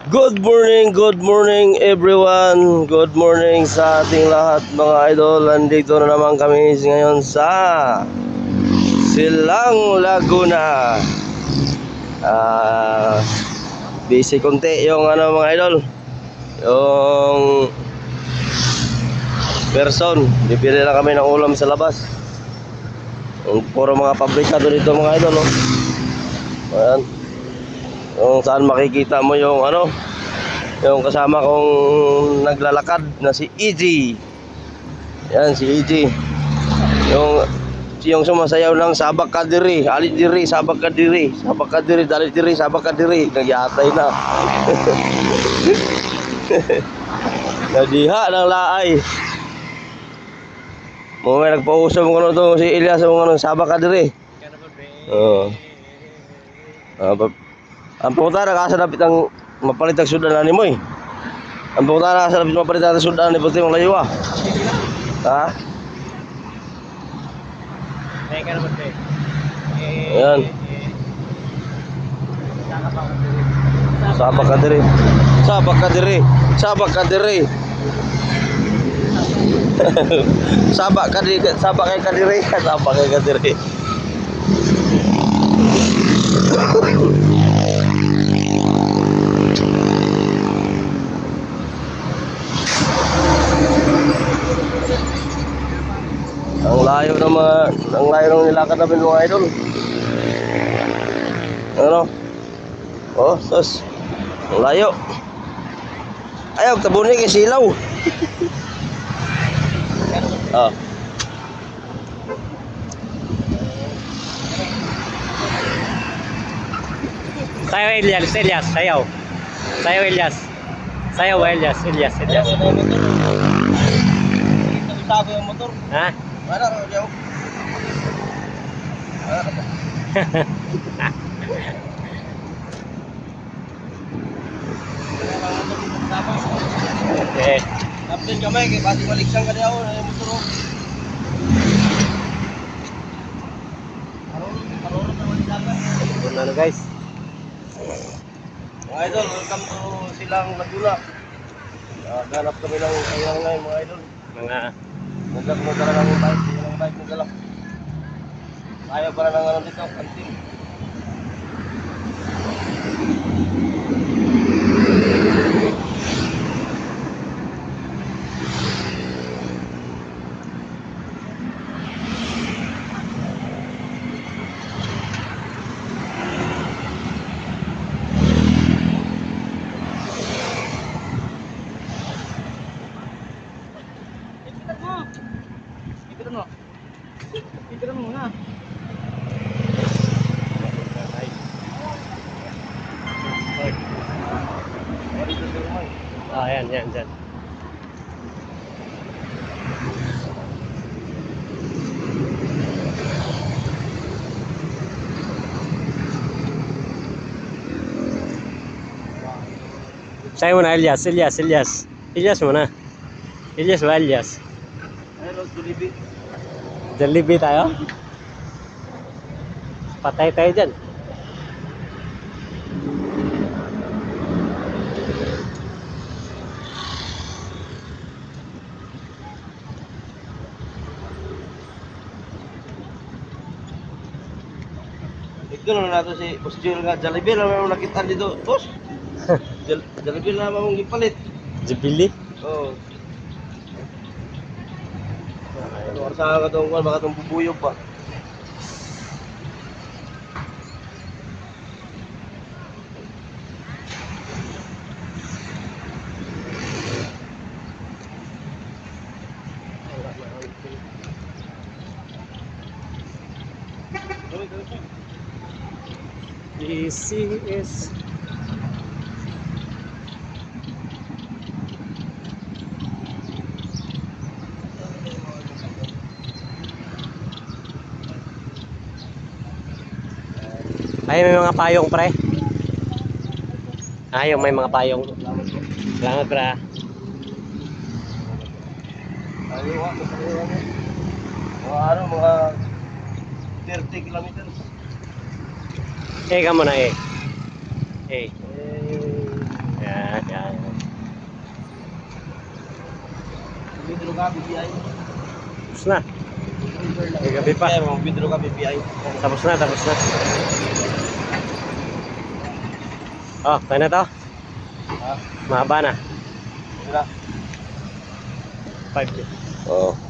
Good morning everyone. Good morning sa ating lahat mga idol. Andito na naman kami ngayon sa Silang Laguna. Ah, busy konti yung mga idol. Yung person, bibili lang kami ng ulam sa labas. Puro mga pabrikado dito mga idol, oh. Ayan. Kung saan makikita mo yung yung kasama kong naglalakad na si EG. Yan si EG. Yung sumasayaw ng sabak kadiri, alit diri, sabak kadiri, dalit diri, sabak kadiri. Nagyatay na. Nadiha ng laay. Mo may nagpauso mo to si Elias mo sabak kadiri. Oo. Ang puta na kasa dapat ang mapalit ang sudan na ni mo eh. Ang puta na kasa dapat mapalit ang sudan ni puti mong layo ah. Ha? Teka naman pe. Ayan. Sabak kadiri. Sabak kadiri. Sabak kadiri. Sabak kadiri. Sabak kay kadiri. Sabak kay kadiri. Ang layo ng nilakad namin mga idol. Ano? Oh, sus. Ang layo. Ayaw, tabuni kay silaw. Ah. Sayaw Elias, sayaw. Sayaw Elias. Sayaw Elias. Itago yung motor. Ha? Mana ro jauh. Okay. Kapten kami kay pati baliksang ka daw na motor. Karon na wala. Ano guys? Mga idol, welcome to Silang Laguna. Ganap kami ng kayang ngayon mga idol. Mga Nagdala mo dala ng bike, yung bike mo dala. Ayaw pala ng dito, kantin. Pipira mo muna. Ah, yan. Saya muna Elias muna. Elias ba Elias? Ayun, Jollibee. Jollibee tayo? Patay tayo dyan. Ito na nato si Boss Joel nga, Jollibee lang naman nakita dito. Boss, Jollibee lang naman mong ipalit. Jibili? Oo. Ano sa ka itong baka itong bubuyog pa. Easy is ay may mga payong pre. Ay may mga payong. Salamat pre. Ayun, mga 30 kilometers. Eh ka muna eh. Eh. Eh, Yan. ka, BPI. Tapos na. May gabi pa. Mag-withdraw ka, BPI. Tapos na, tapos na. Oh, kaya na to? Ha? Mahaba na. Sila. 5 Oo.